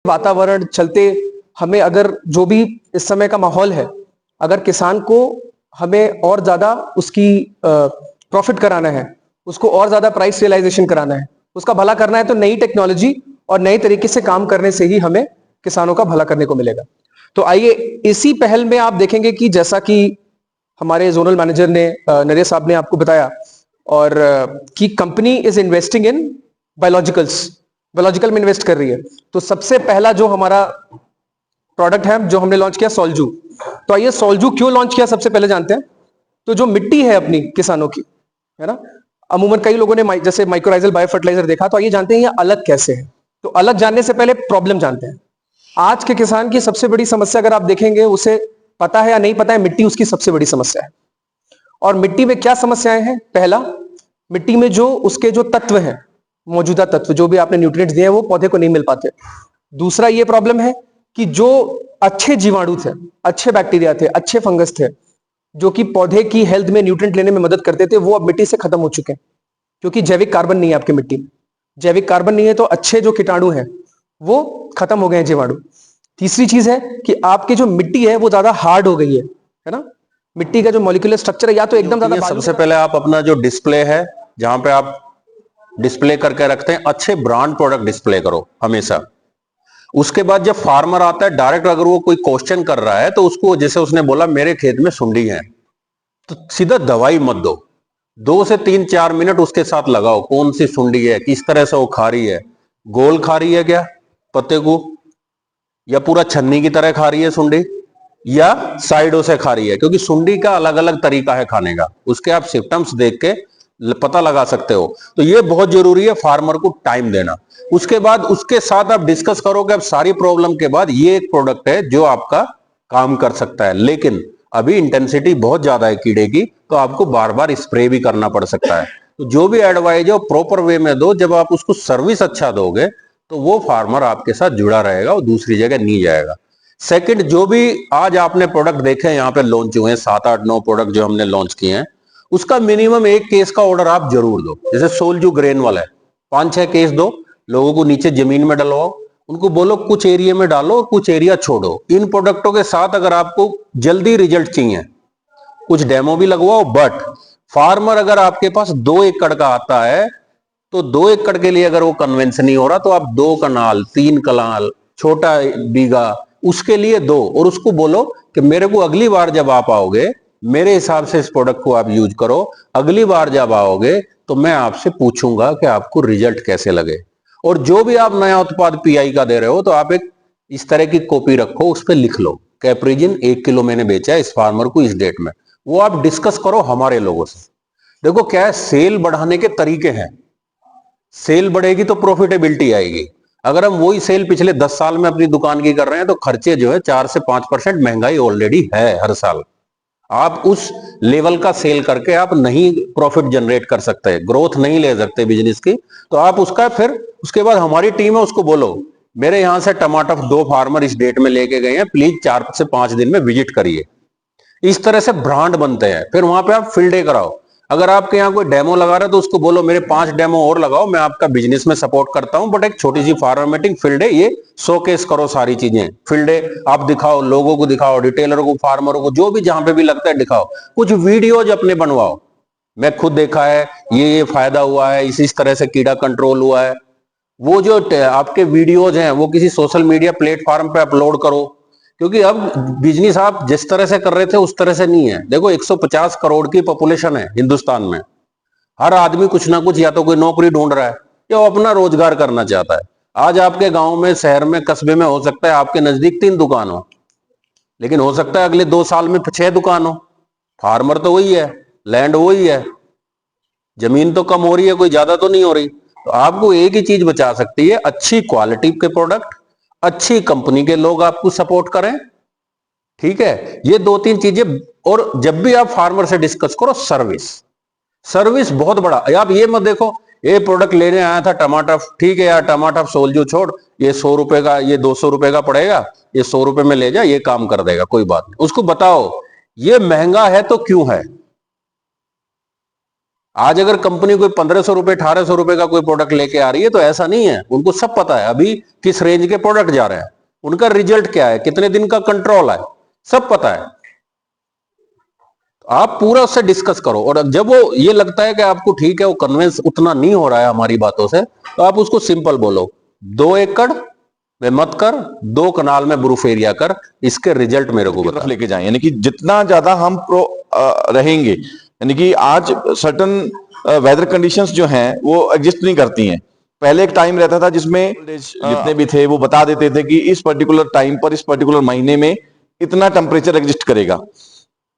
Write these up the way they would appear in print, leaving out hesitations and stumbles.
वातावरण चलते हमें अगर जो भी इस समय का माहौल है, अगर किसान को हमें और ज्यादा उसकी प्रॉफिट कराना है, उसको और ज्यादा प्राइस रियलाइजेशन कराना है, उसका भला करना है, तो नई टेक्नोलॉजी और नए तरीके से काम करने से ही हमें किसानों का भला करने को मिलेगा। तो आइए इसी पहल में आप देखेंगे कि जैसा कि हमारे जोनल मैनेजर ने नरेश साहब ने आपको बताया और कि company is investing in biological में इन्वेस्ट कर रही है। तो सबसे पहला जो हमारा प्रोडक्ट है जो हमने लॉन्च किया सोल्जू। तो आइए सोल्जू क्यों लॉन्च किया सबसे पहले जानते हैं। तो जो मिट्टी है अपनी किसानों की, है ना, अमूमन कई लोगों ने जैसे माइक्रोराइजल बायो फर्टिलाइजर देखा, तो आइए जानते हैं ये अलग कैसे है। तो अलग जानने से पहले प्रॉब्लम जानते हैं। आज के किसान की सबसे बड़ी समस्या अगर आप देखेंगे, उसे पता है या नहीं पता है, मिट्टी उसकी सबसे बड़ी समस्या है। और मिट्टी में क्या समस्याएं हैं? पहला, मिट्टी में जो उसके जो तत्व हैं, मौजूदा तत्व जो भी आपने न्यूट्रिएंट्स दिए हैं वो पौधे को नहीं मिल पाते। दूसरा ये प्रॉब्लम है कि जो अच्छे जीवाणु थे, अच्छे बैक्टीरिया थे, अच्छे फंगस थे, जो कि पौधे की हेल्थ में न्यूट्रिएंट लेने में मदद करते थे, वो अब मिट्टी से खत्म हो चुके हैं, क्योंकि जैविक कार्बन नहीं है आपकी मिट्टी में। जैविक कार्बन नहीं है तो अच्छे जो कीटाणु हैं वो खत्म हो गए हैं, जीवाणु। तीसरी चीज है कि आपकी जो मिट्टी है वो ज्यादा हार्ड हो गई है ना। मिट्टी का जो मॉलिक्यूलर स्ट्रक्चर है या तो एकदम ज्यादा, सबसे पहले आप अपना जो डिस्प्ले है जहां पे आप डिस्प्ले करके रखते हैं, अच्छे ब्रांड प्रोडक्ट डिस्प्ले करो हमेशा। उसके बाद जब फार्मर आता है डायरेक्ट, अगर वो कोई क्वेश्चन कर रहा है तो उसको, जैसे उसने बोला मेरे खेत में सुंडी है, तो सीधा दवाई मत दो, 2 से 3-4 मिनट उसके साथ लगाओ। कौन सी सुंडी है, किस तरह से वो खा रही है, गोल खा रही है क्या पत्ते को, या पूरा छन्नी की तरह खा रही है सुंडी, या साइडों से खा रही है, क्योंकि सुंडी का अलग अलग तरीका है खाने का, उसके आप सिम्टम्स देख के पता लगा सकते हो। तो ये बहुत जरूरी है फार्मर को टाइम देना। उसके बाद उसके साथ आप डिस्कस करोगे, अब सारी प्रॉब्लम के बाद ये एक प्रोडक्ट है जो आपका काम कर सकता है, लेकिन अभी इंटेंसिटी बहुत ज्यादा है कीड़े की, तो आपको बार बार स्प्रे भी करना पड़ सकता है। तो जो भी एडवाइज है प्रॉपर वे में दो। जब आप उसको सर्विस अच्छा दोगे तो वो फार्मर आपके साथ जुड़ा रहेगा, वो दूसरी जगह नहीं जाएगा। सेकंड, जो भी आज आपने प्रोडक्ट देखे यहाँ पे लॉन्च हुए हैं, 7-8-9 प्रोडक्ट जो हमने लॉन्च किए हैं, उसका मिनिमम 1 केस का ऑर्डर आप जरूर दो। जैसे सोल्जू ग्रेन वाला है, 5-6 केस दो, लोगों को नीचे जमीन में डलवाओ, उनको बोलो कुछ एरिया में डालो, कुछ एरिया छोड़ो। इन प्रोडक्टों के साथ अगर आपको जल्दी रिजल्ट चाहिए, कुछ डेमो भी लगवाओ। बट फार्मर अगर आपके पास 2 एकड़ का आता है, तो 2 एकड़ के लिए अगर वो कन्वेंस नहीं हो रहा, तो आप 2 कनाल, 3 कनाल, छोटा बीघा, उसके लिए दो, और उसको बोलो कि मेरे को अगली बार जब आप आओगे, मेरे हिसाब से इस प्रोडक्ट को आप यूज करो, अगली बार जब आओगे तो मैं आपसे पूछूंगा कि आपको रिजल्ट कैसे लगे। और जो भी आप नया उत्पाद पीआई का दे रहे हो, तो आप एक इस तरह की कॉपी रखो, उस पर लिख लो कैप्रिजिन 1 किलो मैंने बेचा है इस फार्मर को इस डेट में। वो आप डिस्कस करो हमारे लोगों से। देखो क्या है, सेल बढ़ाने के तरीके हैं। सेल बढ़ेगी तो प्रॉफिटेबिलिटी आएगी। अगर हम वही सेल पिछले 10 साल में अपनी दुकान की कर रहे हैं, तो खर्चे जो है 4 से 5% महंगाई ऑलरेडी है हर साल। आप उस लेवल का सेल करके आप नहीं प्रॉफिट जनरेट कर सकते, ग्रोथ नहीं ले सकते बिजनेस की। तो आप उसका फिर उसके बाद हमारी टीम है, उसको बोलो मेरे यहां से टमाटर 2 फार्मर इस डेट में लेके गए हैं, प्लीज 4 से 5 दिन में विजिट करिए। इस तरह से ब्रांड बनते हैं। फिर वहां पे आप फील्ड डे कराओ। अगर आपके यहाँ कोई डेमो लगा रहा है तो उसको बोलो मेरे 5 डेमो और लगाओ, मैं आपका बिजनेस में सपोर्ट करता हूं, बट एक छोटी सी फार्मर मीटिंग, फील्ड डे, ये शोकेस करो सारी चीजें। फील्ड डे आप दिखाओ, लोगों को दिखाओ, डिटेलर को, फार्मरों को, जो भी जहां पे भी लगता है दिखाओ। कुछ वीडियोज अपने बनवाओ, मैं खुद देखा है ये फायदा हुआ है, इस तरह से कीड़ा कंट्रोल हुआ है। वो जो आपके वीडियोज हैं वो किसी सोशल मीडिया प्लेटफॉर्म पे अपलोड करो, क्योंकि अब बिजनेस आप जिस तरह से कर रहे थे उस तरह से नहीं है। देखो 150 करोड़ की पॉपुलेशन है हिंदुस्तान में, हर आदमी कुछ ना कुछ या तो कोई नौकरी ढूंढ रहा है या वो अपना रोजगार करना चाहता है। आज आपके गांव में, शहर में, कस्बे में हो सकता है आपके नजदीक 3 दुकान हो, लेकिन हो सकता है अगले 2 साल में 6 दुकान हो। फार्मर तो वही है, लैंड वही है, जमीन तो कम हो रही है, कोई ज्यादा तो नहीं हो रही। तो आपको एक ही चीज बचा सकती है, अच्छी क्वालिटी के प्रोडक्ट, अच्छी कंपनी के लोग आपको सपोर्ट करें। ठीक है, ये 2-3 चीजें। और जब भी आप फार्मर से डिस्कस करो, सर्विस, सर्विस बहुत बड़ा। आप ये मत देखो ये प्रोडक्ट लेने आया था टमाटर, ठीक है यार टमाटर सोल्जू छोड़, ये 100 रुपए का, ये 200 रुपए का पड़ेगा, ये 100 रुपए में ले जा, ये काम कर देगा, कोई बात नहीं। उसको बताओ ये महंगा है तो क्यों है। आज अगर कंपनी कोई 1500 रुपए 1800 रुपए का कोई प्रोडक्ट लेके आ रही है तो ऐसा नहीं है, उनको सब पता है अभी किस रेंज के प्रोडक्ट जा रहे हैं, उनका रिजल्ट क्या है, कितने दिन का कंट्रोल है, सब पता है। आप पूरा उससे डिस्कस करो, और जब वो ये लगता है कि आपको ठीक है, वो कन्विंस उतना नहीं हो रहा है हमारी बातों से, तो आप उसको सिंपल बोलो 2 एकड़ वे मत कर, 2 कनाल में ब्रूफ एरिया कर, इसके रिजल्ट मेरे को बता। लेके जाएं, यानी कि जितना ज्यादा हम रहेंगे, यानी कि आज सर्टन वेदर कंडीशंस जो हैं वो एग्जिस्ट नहीं करती हैं। पहले एक टाइम रहता था जिसमें जितने भी थे वो बता देते थे कि इस पर्टिकुलर टाइम पर इस पर्टिकुलर महीने में इतना टेम्परेचर एग्जिस्ट करेगा,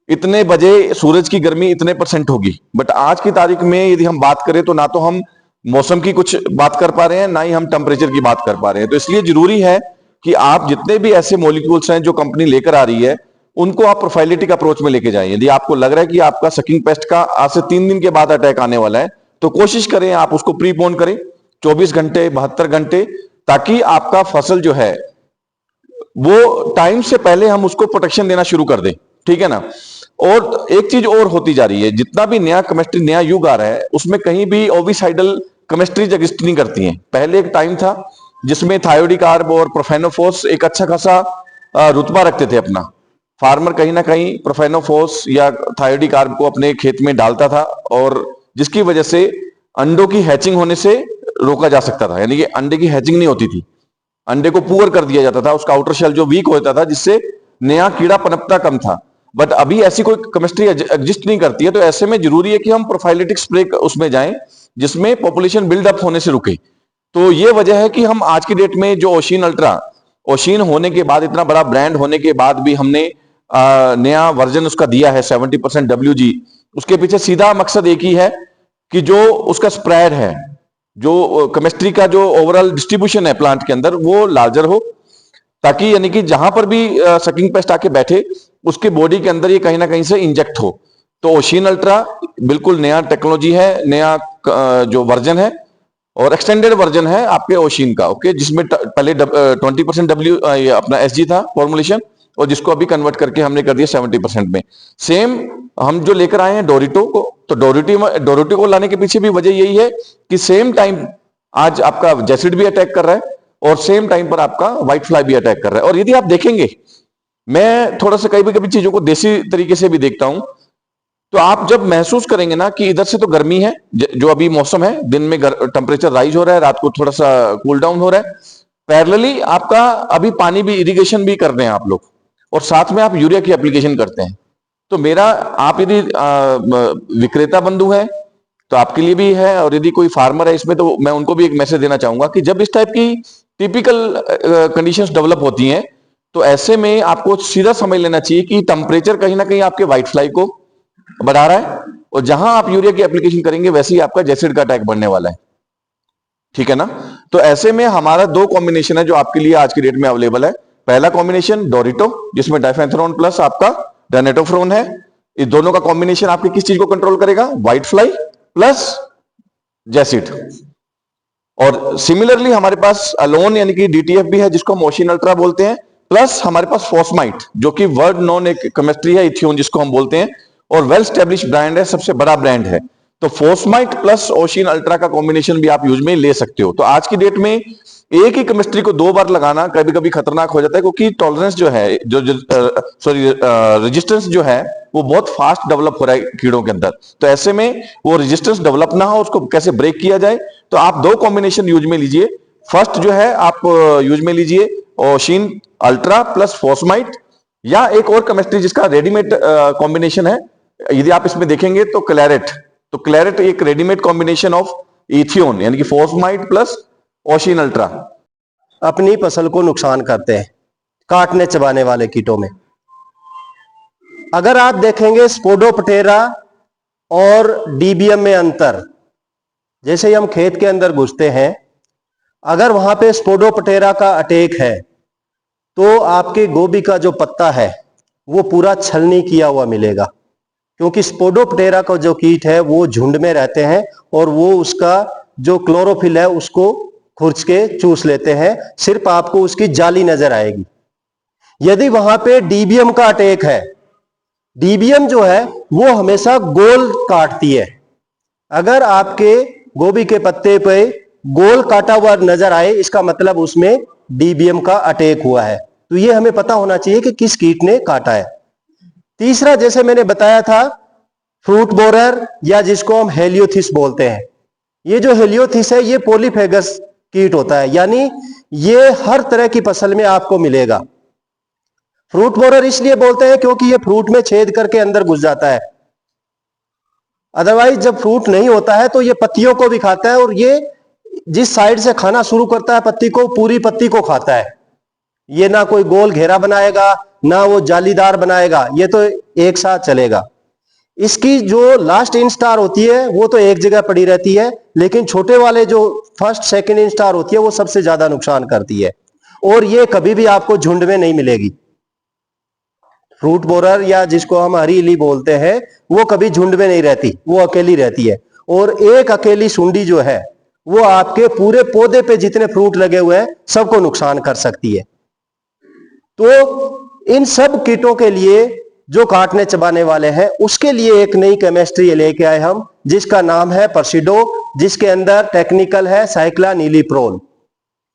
इतने बजे सूरज की गर्मी इतने % होगी। बट आज की तारीख में यदि हम बात करें तो ना तो हम मौसम की कुछ बात कर पा रहे हैं, ना ही हम टेम्परेचर की बात कर पा रहे हैं। तो इसलिए जरूरी है कि आप जितने भी ऐसे मॉलिक्यूल्स हैं जो कंपनी लेकर आ रही है, उनको आप प्रोफाइलिटिक अप्रोच में लेके जाएं। यदि आपको लग रहा है कि आपका सकिंग पेस्ट का आज से 3 दिन के बाद अटैक आने वाला है, तो कोशिश करें आप उसको प्रीपोन करें 24 घंटे 72 घंटे, ताकि आपका फसल जो है वो टाइम से पहले हम उसको प्रोटेक्शन देना शुरू कर दें, ठीक है ना। और एक चीज और होती जा रही है, जितना भी नया केमिस्ट्री नया युग आ रहा है, उसमें कहीं भी ओविसाइडल केमिस्ट्रीज एग्जिस्ट नहीं करती हैं। पहले एक टाइम था जिसमें थायोडिकार्ब और प्रोफेनोफोस एक अच्छा खासा रुतबा रखते थे अपना। फार्मर कहीं ना कहीं प्रोफेनोफोस या थायोडिकार्ब को अपने खेत में डालता था, और जिसकी वजह से अंडों की हैचिंग होने से रोका जा सकता था, यानी कि अंडे की हैचिंग नहीं होती थी, अंडे को पुअर कर दिया जाता था, उसका आउटर शेल जो वीक होता था, जिससे नया कीड़ा पनपता कम था। बट अभी ऐसी कोई केमिस्ट्री एग्जिस्ट नहीं करती है, तो ऐसे में जरूरी है कि हम प्रोफाइलिटिक स्प्रे उसमें जाएं जिसमें पॉपुलेशन बिल्डअप होने से रुके। तो ये वजह है कि हम आज की डेट में जो ओशिन अल्ट्रा, ओशिन होने के बाद, इतना बड़ा ब्रांड होने के बाद भी हमने नया वर्जन उसका दिया है 70% WG। उसके पीछे सीधा मकसद एक ही है कि जो उसका स्प्रेड है, जो केमिस्ट्री का जो ओवरऑल डिस्ट्रीब्यूशन है प्लांट के अंदर, वो लार्जर हो, ताकि यानी कि जहां पर भी सकिंग पेस्ट आके बैठे उसके बॉडी के अंदर ये कहीं ना कहीं से इंजेक्ट हो। तो ओशिन अल्ट्रा बिल्कुल नया टेक्नोलॉजी है, नया जो वर्जन है और एक्सटेंडेड वर्जन है आपके ओशिन का, ओके, जिसमें पहले 20% अपना SG था फॉर्मुलेशन, और जिसको अभी कन्वर्ट करके हमने कर दिया 70% में। सेम हम जो लेकर आए हैं डोरिटो को, तो डोरिटो को लाने के पीछे भी वजह यही है कि सेम टाइम आज आपका जैसिड भी अटैक कर रहा है और सेम टाइम पर आपका व्हाइट फ्लाई भी अटैक कर रहा है। और यदि आप देखेंगे, मैं थोड़ा सा कभी चीजों को देसी तरीके से भी देखता हूं, तो आप जब महसूस करेंगे ना कि इधर से तो गर्मी है, जो अभी मौसम है, दिन में टेम्परेचर राइज हो रहा है, रात को थोड़ा सा कूल डाउन हो रहा है, पैरेलली आपका अभी पानी भी, इरिगेशन भी कर रहे हैं आप लोग, और साथ में आप यूरिया की एप्लीकेशन करते हैं। तो मेरा, आप यदि विक्रेता बंधु है तो आपके लिए भी है, और यदि कोई फार्मर है इसमें, तो मैं उनको भी एक मैसेज देना चाहूंगा कि जब इस टाइप की टिपिकल कंडीशंस डेवलप होती हैं, तो ऐसे में आपको सीधा समझ लेना चाहिए कि टेम्परेचर कहीं ना कहीं आपके व्हाइट फ्लाई को बढ़ा रहा है, और जहां आप यूरिया की एप्लीकेशन करेंगे वैसे ही आपका जैसिड का अटैक बढ़ने वाला है, ठीक है ना। तो ऐसे में हमारा 2 कॉम्बिनेशन है जो आपके लिए आज की डेट में अवेलेबल है। पहला कॉम्बिनेशन डोरिटो, जिसमें डाइफेंथ्रोन प्लस आपका डायनेटोफ्रोन है। इस दोनों का कॉम्बिनेशन आपकी किस चीज को कंट्रोल करेगा? White fly plus jassid. और सिमिलरली हमारे पास अलोन यानी कि DTF भी है, जिसको हम ओशिन अल्ट्रा बोलते हैं, प्लस हमारे पास फॉस्माइट, जो कि वर्ल्ड नोन एक केमिस्ट्री है, इथियोन जिसको हम बोलते हैं, और वेल स्टैब्लिश ब्रांड है, सबसे बड़ा ब्रांड है। तो फॉस्माइट प्लस ओशिन अल्ट्रा का कॉम्बिनेशन भी आप यूज में ले सकते हो। तो आज की डेट में एक ही केमिस्ट्री को 2 बार लगाना कभी कभी खतरनाक हो जाता है, क्योंकि टॉलरेंस जो है, रेजिस्टेंस जो है, वो बहुत फास्ट डेवलप हो रहा है कीड़ों के अंदर। तो ऐसे में वो रेजिस्टेंस डेवलप ना हो, उसको कैसे ब्रेक किया जाए, तो आप 2 कॉम्बिनेशन यूज में लीजिए। फर्स्ट जो है आप यूज में लीजिए ओशिन अल्ट्रा प्लस फॉस्माइट, या एक और केमिस्ट्री जिसका रेडीमेड कॉम्बिनेशन है, यदि आप इसमें देखेंगे तो क्लैरेट। तो क्लैरेट एक रेडीमेड कॉम्बिनेशन ऑफ इथियोन यानी कि फॉस्माइट प्लस ओशिन अल्ट्रा अपनी फसल को नुकसान करते हैं काटने चबाने वाले कीटों में। अगर आप देखेंगे स्पोडोप्टेरा और DBM में अंतर, जैसे ही हम खेत के अंदर घुसते हैं, अगर वहां पे स्पोडोप्टेरा का अटैक है तो आपके गोभी का जो पत्ता है वो पूरा छलनी किया हुआ मिलेगा, क्योंकि स्पोडोप्टेरा का जो कीट है वो झुंड में रहते हैं और वो उसका जो क्लोरोफिल है उसको खुरच के चूस लेते हैं, सिर्फ आपको उसकी जाली नजर आएगी। यदि वहां पे DBM का अटैक है, DBM जो है वो हमेशा गोल काटती है, अगर आपके गोभी के पत्ते पे गोल काटा हुआ नजर आए, इसका मतलब उसमें डीबीएम का अटैक हुआ है। तो ये हमें पता होना चाहिए कि किस कीट ने काटा है। तीसरा, जैसे मैंने बताया था, फ्रूट बोरर या जिसको हम हेलियोथिस बोलते हैं। ये जो हेलियोथिस है ये पॉलीफेगस कीट होता है, यानी ये हर तरह की फसल में आपको मिलेगा। फ्रूट बोरर इसलिए बोलते हैं क्योंकि ये फ्रूट में छेद करके अंदर घुस जाता है। अदरवाइज जब फ्रूट नहीं होता है तो ये पत्तियों को भी खाता है, और ये जिस साइड से खाना शुरू करता है पत्ती को, पूरी पत्ती को खाता है। ये ना कोई गोल घेरा बनाएगा, ना वो जालीदार बनाएगा, ये तो एक साथ चलेगा। इसकी जो लास्ट इंस्टार होती है वो तो एक जगह पड़ी रहती है, लेकिन छोटे वाले जो फर्स्ट सेकंड इंस्टार होती है वो सबसे ज्यादा नुकसान करती है, और ये कभी भी आपको झुंड में नहीं मिलेगी। फ्रूट बोरर या जिसको हम हरी इली बोलते हैं वो कभी झुंड में नहीं रहती, वो अकेली रहती है, और एक अकेली सुंडी जो है वो आपके पूरे पौधे पे जितने फ्रूट लगे हुए हैं सबको नुकसान कर सकती है। तो इन सब कीटों के लिए जो काटने चबाने वाले हैं उसके लिए एक नई केमिस्ट्री लेके आए हम, जिसका नाम है परसिडो, जिसके अंदर टेक्निकल है साइक्लानिलीप्रोल।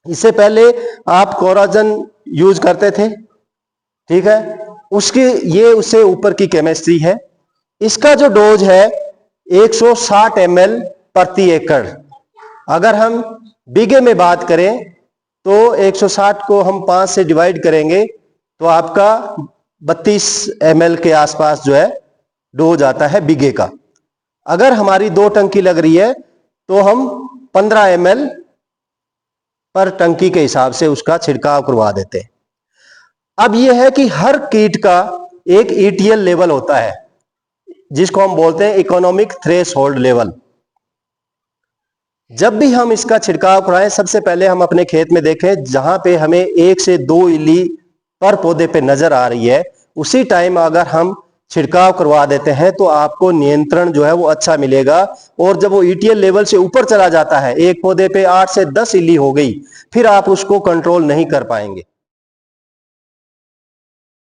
इससे पहले आप कोराजन यूज करते थे, ठीक है, उसकी ये उससे ऊपर की केमिस्ट्री है। इसका जो डोज है 160 ml प्रति एकड़। अगर हम बीघे में बात करें तो 160 को हम 5 से डिवाइड करेंगे तो आपका 32 ml के आसपास जो है डोज आता है बीघे का। अगर हमारी 2 टंकी लग रही है तो हम 15 ml पर टंकी के हिसाब से उसका छिड़काव करवा देते हैं। अब यह है कि हर कीट का एक ईटीएल लेवल होता है, जिसको हम बोलते हैं इकोनॉमिक थ्रेशोल्ड लेवल। जब भी हम इसका छिड़काव कराएं, सबसे पहले हम अपने खेत में देखें जहां पे हमें 1 से 2 इल्ली पर पौधे पे नजर आ रही है, उसी टाइम अगर हम छिड़काव करवा देते हैं तो आपको नियंत्रण जो है वो अच्छा मिलेगा। और जब वो ईटीएल लेवल से ऊपर चला जाता है, एक पौधे पे 8 से 10 इल्ली हो गई, फिर आप उसको कंट्रोल नहीं कर पाएंगे।